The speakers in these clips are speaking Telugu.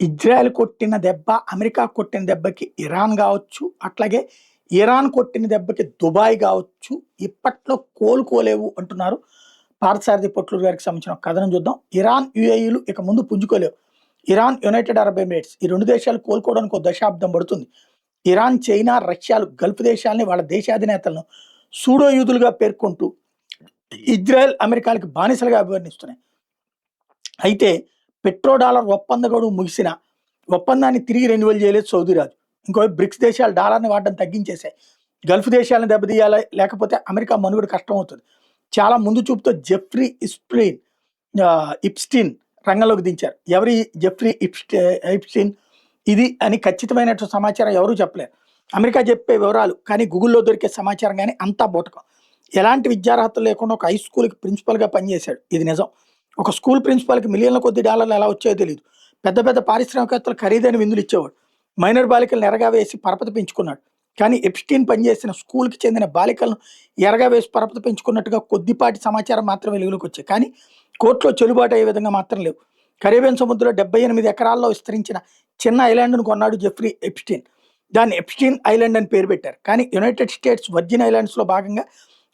ఇజ్రాయెల్ కొట్టిన దెబ్బ, అమెరికా కొట్టిన దెబ్బకి ఇరాన్ గావచ్చు, అట్లాగే ఇరాన్ కొట్టిన దెబ్బకి దుబాయ్ గావచ్చు, ఇప్పట్లో కోలుకోలేవు అంటున్నారు. పార్థసారథి పొట్లూరు గారికి సంబంధించిన ఒక కథనం చూద్దాం. ఇరాన్, యుఏఈలు ఇక ముందు పుంజుకోలేవు. ఇరాన్, యునైటెడ్ అరబ్ ఎమిరేట్స్ ఈ 2 దేశాలు కోలుకోవడానికి ఒక దశాబ్దం పడుతుంది. ఇరాన్, చైనా, రష్యాలు గల్ఫ్ దేశాలని వాళ్ళ దేశాధినేతలను సూడో యూదులుగా పేర్కొంటూ ఇజ్రాయెల్, అమెరికాలకు బానిసలుగా అభివర్ణిస్తున్నాయి. అయితే పెట్రో డాలర్ ఒప్పంద గడువు ముగిసిన ఒప్పందాన్ని తిరిగి రెన్యువల్ చేయలేదు సౌదీ రాజు. ఇంకోవైపు బ్రిక్స్ దేశాలు డాలర్ని వాడడం తగ్గించేశాయి. గల్ఫ్ దేశాలను దెబ్బతీయాలి, లేకపోతే అమెరికా మనుగడ కష్టమవుతుంది. చాలా ముందు చూపుతో జెఫ్రీ ఇప్స్టీన్ రంగంలోకి దించారు. ఎవరి జెఫ్రీ ఇప్స్టీన్ ఇది అని ఖచ్చితమైనటువంటి సమాచారం ఎవరూ చెప్పలేరు. అమెరికా చెప్పే వివరాలు కానీ గూగుల్లో దొరికే సమాచారం కానీ అంతా బూటకం. ఎలాంటి విద్యార్హతలు లేకుండా ఒక హై స్కూల్కి ప్రిన్సిపల్గా పనిచేశాడు. ఇది నిజం. ఒక స్కూల్ ప్రిన్సిపాల్కి మిలియన్ల కొద్ది డాలర్లు ఎలా వచ్చాయో తెలియదు. పెద్ద పెద్ద పారిశ్రామికవేత్తలు ఖరీదైన విందులు ఇచ్చేవాడు. మైనర్ బాలికలను ఎరగా వేసి పరపతి పెంచుకున్నాడు. కానీ ఎప్స్టీన్ పనిచేసిన స్కూల్కి చెందిన బాలికలను ఎరగా వేసి పరపతి పెంచుకున్నట్టుగా కొద్దిపాటి సమాచారం మాత్రం వెలుగులోకి వచ్చాయి. కానీ కోర్టులో చెల్లుబాటు అయ్యే విధంగా మాత్రం లేవు. కరేబియన్ సముద్రంలో 78 ఎకరాల్లో విస్తరించిన చిన్న ఐలాండ్ను కొన్నాడు జెఫ్రీ ఎప్స్టీన్. దాన్ని ఎప్స్టీన్ ఐలాండ్ అని పేరు పెట్టారు. కానీ యునైటెడ్ స్టేట్స్ వర్జిన్ ఐలాండ్స్లో భాగంగా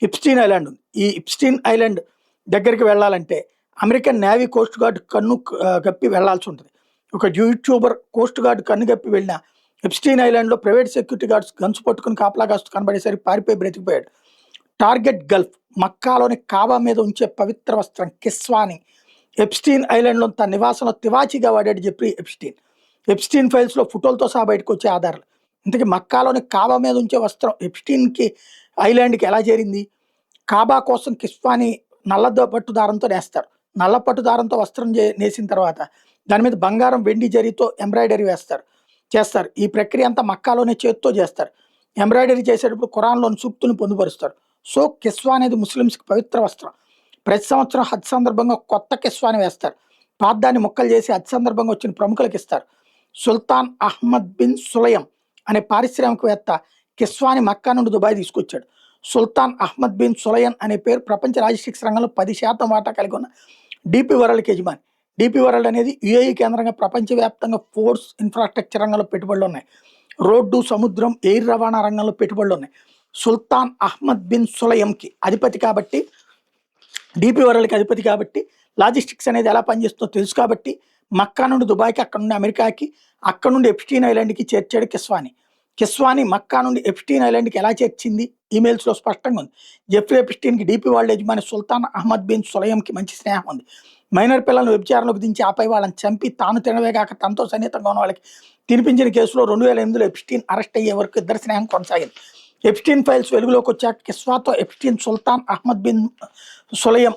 ఎప్స్టీన్ ఐలాండ్ ఉంది. ఈ ఎప్స్టీన్ ఐలాండ్ దగ్గరికి వెళ్ళాలంటే అమెరికన్ నేవీ కోస్ట్ గార్డ్ కన్ను గప్పి వెళ్లాల్సి ఉంటుంది. ఒక యూట్యూబర్ కోస్ట్ గార్డ్ కన్ను గప్పి వెళ్ళిన ఎప్స్టీన్ ఐలాండ్లో ప్రైవేట్ సెక్యూరిటీ గార్డ్స్ గన్స్ పట్టుకుని కాపలా కాస్తూ కనబడేసరికి పారిపోయి బ్రతికిపోయాడు. టార్గెట్ గల్ఫ్ మక్కాలోని కాబా మీద ఉంచే పవిత్ర వస్త్రం కిస్వాని ఎప్స్టీన్ ఐలాండ్లో తన నివాసంలో తివాచీగా వాడాడు జెఫ్రీ ఎప్స్టీన్. ఎప్స్టీన్ ఫైల్స్లో ఫోటోలతో సహా బయటకు వచ్చే ఆధారాలు. ఇంతకీ మక్కాలోని కాబా మీద ఉంచే వస్త్రం ఎప్స్టీన్కి ఐలాండ్కి ఎలా చేరింది? కాబా కోసం కిస్వాని నల్ల పట్టు దారంతో నేస్తారు. నల్ల పట్టు దారంతో వస్త్రం నేసిన తర్వాత దాని మీద బంగారం, వెండి జరీతో ఎంబ్రాయిడరీ చేస్తారు. ఈ ప్రక్రియ అంతా మక్కాలోనే చేతితో చేస్తారు. ఎంబ్రాయిడరీ చేసేటప్పుడు ఖురాన్లోని సూక్తుని పొందుపరుస్తారు. సో కిస్వా అనేది ముస్లిమ్స్కి పవిత్ర వస్త్రం. ప్రతి సంవత్సరం హజ్ సందర్భంగా కొత్త కిస్వాని వేస్తారు. పాద్దాన్ని ముక్కలు చేసి హజ్ సందర్భంగా వచ్చిన ప్రముఖులకు ఇస్తారు. సుల్తాన్ అహ్మద్ బిన్ సులయం అనే పారిశ్రామికవేత్త కిస్వాని మక్కా నుండి దుబాయ్ తీసుకొచ్చాడు. సుల్తాన్ అహ్మద్ బిన్ సులయన్ అనే పేరు ప్రపంచ లాజిస్టిక్స్ రంగంలో 10% వాటా కలిగి ఉన్న డీపీ వరల్డ్కి యజమాని. డీపీ వరల్డ్ అనేది యుఏఈ కేంద్రంగా ప్రపంచవ్యాప్తంగా ఫోర్స్ ఇన్ఫ్రాస్ట్రక్చర్ రంగంలో పెట్టుబడులు ఉన్నాయి. రోడ్డు, సముద్రం, ఎయిర్ రవాణా రంగంలో పెట్టుబడులు ఉన్నాయి. సుల్తాన్ అహ్మద్ బిన్ సులయంకి అధిపతి కాబట్టి, డీపీ వరల్డ్కి అధిపతి కాబట్టి, లాజిస్టిక్స్ అనేది ఎలా పనిచేస్తుందో తెలుసు కాబట్టి మక్కా నుండి దుబాయ్కి, అక్కడ నుండి అమెరికాకి, అక్కడ నుండి ఎప్స్టీన్ ఐలాండ్కి చేర్చాడు కిస్వాని మక్కా నుండి ఎప్స్టీన్ ఐలాండ్కి ఎలా చేర్చింది? ఈమెయిల్స్లో స్పష్టంగా ఉంది. జెఫ్రీ ఎప్స్టీన్కి డీపీ వరల్డ్ యజమాని సుల్తాన్ అహ్మద్ బిన్ సులయంకి మంచి స్నేహం ఉంది. మైనర్ పిల్లలను వ్యభిచారంలోకి దించి ఆపై వాళ్ళని చంపి తాను తినవే కాక తనతో సన్నిహితంగా ఉన్న వాళ్ళకి తినిపించిన కేసులో 2008లో ఎప్స్టీన్ అరెస్ట్ అయ్యే వరకు ఇద్దరు స్నేహం కొనసాగింది. ఎప్స్టీన్ ఫైల్స్ వెలుగులోకి వచ్చాక కిస్వాతో ఎప్స్టీన్, సుల్తాన్ అహ్మద్ బిన్ సులయం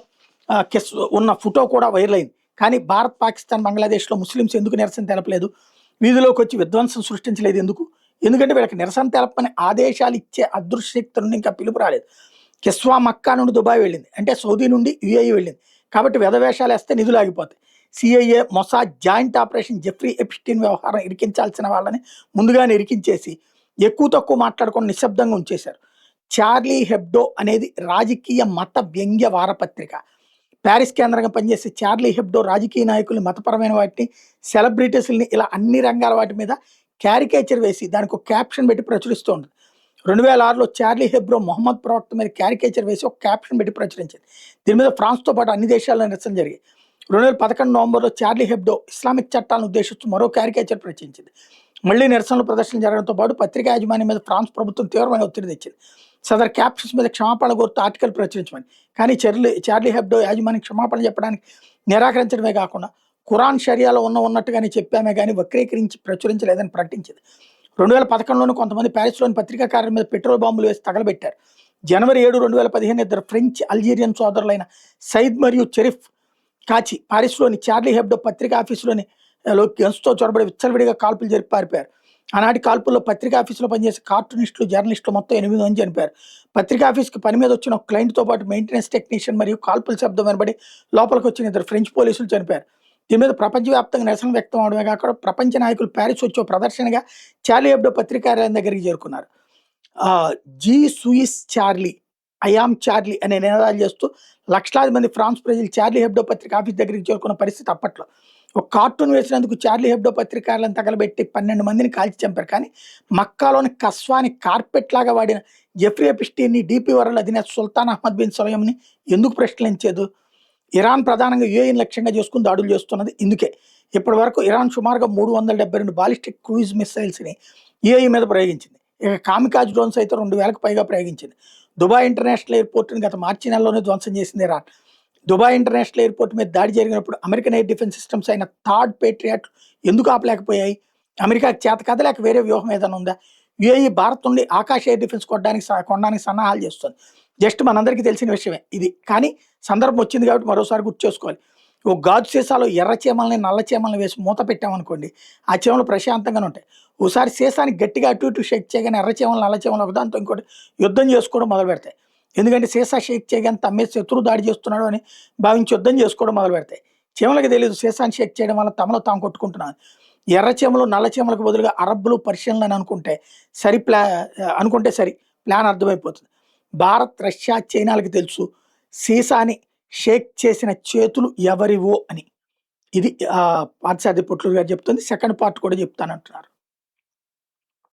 ఉన్న ఫోటో కూడా వైరల్ అయింది. కానీ భారత్, పాకిస్తాన్, బంగ్లాదేశ్లో ముస్లిమ్స్ ఎందుకు నిరసన తెలపలేదు? వీధిలోకి వచ్చి విధ్వంసం సృష్టించలేదు ఎందుకు? ఎందుకంటే వీళ్ళకి నిరసన తెలపని ఆదేశాలు ఇచ్చే అదృశ్యశక్తి నుండి ఇంకా పిలుపు రాలేదు. కిస్వా మక్కా నుండి దుబాయ్ వెళ్ళింది, అంటే సౌదీ నుండి యుఏఈ వెళ్ళింది. కాబట్టి వెధవేషాలు వేస్తే నిధులు ఆగిపోతాయి. CIA, Mossad joint operation Jeffrey Epstein వ్యవహారం ఇరికించాల్సిన వాళ్ళని ముందుగానే ఇరికించేసి ఎక్కువ తక్కువ మాట్లాడుకొని నిశ్శబ్దంగా ఉంచేశారు. చార్లీ హెబ్డో అనేది రాజకీయ మత వ్యంగ్య వారపత్రిక. ప్యారిస్ కేంద్రంగా పనిచేసే చార్లీ హెబ్డో రాజకీయ నాయకుల్ని, మతపరమైన వాటిని, సెలబ్రిటీస్ని ఇలా అన్ని రంగాల వాటి మీద క్యారికేచర్ వేసి దానికి ఒక క్యాప్షన్ పెట్టి ప్రచురిస్తూ ఉంటుంది. 2006లో చార్లీ హెబ్డో మొహమ్మద్ ప్రవక్త మీద క్యారికేచర్ వేసి ఒక క్యాప్షన్ పెట్టి ప్రచురించింది. దీని మీద ఫ్రాన్స్తో పాటు అన్ని దేశాల్లో నిరసన జరిగాయి. 2011 నవంబర్లో చార్లీ హెబ్డో ఇస్లామిక్ చట్టాలను ఉద్దేశిస్తూ మరో క్యారికేచర్ ప్రచురించింది. మళ్లీ నిరసనలు, ప్రదర్శనలు జరగడంతో పాటు పత్రికా యాజమాన్యం మీద ఫ్రాన్స్ ప్రభుత్వం తీవ్రమైన ఒత్తిడి తెచ్చింది. సదర్ క్యాప్షన్స్ మీద క్షమాపణ కోరుతూ ఆర్టికల్ ప్రచురించమని. కానీ చార్లీ హెబ్డో యాజమాన్యం క్షమాపణ చెప్పడానికి నిరాకరించడమే కాకుండా ఖురాన్, షరియాలో ఉన్నట్టుగానే చెప్పామే కానీ వక్రీకరించి ప్రచురించలేదని ప్రకటించింది. 2011లోనూ కొంతమంది ప్యారిస్లోని పత్రికా కార్యాలయం మీద పెట్రోల్ బాంబులు వేసి తగలబెట్టారు. జనవరి 7, 2015 ఇద్దరు ఫ్రెంచ్, అల్జీరియన్ సోదరులైన సయిద్ మరియు చెరిఫ్ కాచి పారిస్లోని చార్లీ హెబ్డో పత్రికా ఆఫీసులోని గన్స్తో చొరబడి విచ్చలవిడిగా కాల్పులు జరిపి పారిపోయారు. ఆనాటి కాల్పుల్లో పత్రికా ఆఫీసులో పనిచేసే కార్టూనిస్టులు, జర్నలిస్టులు మొత్తం 8 మంది చనిపోయారు. పత్రికా ఆఫీస్కి పని మీద వచ్చిన ఒక క్లయింట్తో పాటు మెయింటెనెన్స్ టెక్నీషియన్ మరియు కాల్పుల శబ్దం వినబడి లోపలికి వచ్చిన ఇద్దరు ఫ్రెంచ్ పోలీసులు చనిపోయారు. దీని మీద ప్రపంచవ్యాప్తంగా నిరసన వ్యక్తం అవడమే కాకుండా ప్రపంచ నాయకులు ప్యారిస్ వచ్చే ప్రదర్శనగా చార్లీ హెబ్డో పత్రికాలయం దగ్గరికి చేరుకున్నారు. జీ సూయిస్ చార్లీ, ఐఆమ్ చార్లీ అనే నినాదాలు చేస్తూ లక్షలాది మంది ఫ్రాన్స్ ప్రజలు చార్లీ హెబ్డో పత్రిక ఆఫీస్ దగ్గరికి చేరుకున్న పరిస్థితి అప్పట్లో. ఒక కార్టూన్ వేసినందుకు చార్లీ హెబ్డో పత్రికారులను తగలబెట్టి 12 మందిని కాల్చి చంపారు. కానీ మక్కాలోని కస్వాని కార్పెట్ లాగా వాడిన జెఫ్రీ ఎపిస్టీన్ని, డీపీ వరల్డ్ అధినేత సుల్తాన్ అహ్మద్ బిన్ సొలయంని ఎందుకు ప్రశ్నించలేదు? ఇరాన్ ప్రధానంగా యూఏఈని లక్ష్యంగా చేసుకుని దాడులు చేస్తున్నది ఇందుకే. ఇప్పటి వరకు ఇరాన్ సుమారుగా 372 బాలిస్టిక్ క్రూయిజ్ మిసైల్స్ని యూఏఈ మీద ప్రయోగించింది. ఇక కామికాజ్ డ్రోన్స్ అయితే 2000కు పైగా ప్రయోగించింది. దుబాయ్ ఇంటర్నేషనల్ ఎయిర్పోర్ట్ని గత మార్చి నెలలోనే ధ్వంసం చేసింది ఇరాన్. దుబాయ్ ఇంటర్నేషనల్ ఎయిర్పోర్ట్ మీద దాడి జరిగినప్పుడు అమెరికన్ ఎయిర్ డిఫెన్స్ సిస్టమ్స్ అయిన థర్డ్ పేట్రియాట్ ఎందుకు ఆపలేకపోయాయి? అమెరికాకి చేత కథ లేక వేరే వ్యూహం ఏదైనా ఉందా? యూఏఈ భారత్ నుండి ఆకాశ ఎయిర్ డిఫెన్స్ కొనడానికి సన్నాహాలు చేస్తుంది. జస్ట్ మనందరికీ తెలిసిన విషయమే ఇది. కానీ సందర్భం వచ్చింది కాబట్టి మరోసారి గుర్తు చేసుకోవాలి. ఓ గాజు సీసాలో ఎర్ర చీమల్ని, నల్ల చీమల్ని వేసి మూత పెట్టామనుకోండి, ఆ చీమలు ప్రశాంతంగానే ఉంటాయి. ఓసారి సీసానికి గట్టిగా అటు ఇటు షేక్ చేయగానే ఎర్ర చీమలు, నల్ల చీమలు ఒకదాంతో ఇంకోటి యుద్ధం చేసుకోవడం మొదలు పెడతాయి. ఎందుకంటే సీసా షేక్ చేయగానే తమ్మే శత్రువు దాడి చేస్తున్నాడు అని భావించి యుద్ధం చేసుకోవడం మొదలు పెడతాయి. చీమలకి తెలియదు సీసాని షేక్ చేయడం వల్ల తమలో తాము కొట్టుకుంటున్నాను. ఎర్ర చీమలు, నల్ల చీమలకు బదులుగా అరబ్బులు, పర్షియన్లు అని అనుకుంటే సరి ప్లాన్ అర్థమైపోతుంది. భారత్, రష్యా, చైనాలకి తెలుసు సీసాని షేక్ చేసిన చేతులు ఎవరివో అని. ఇది పార్థసారథి పొట్లూరు గారు చెప్తుంది. సెకండ్ పార్ట్ కూడా చెప్తానంటున్నారు.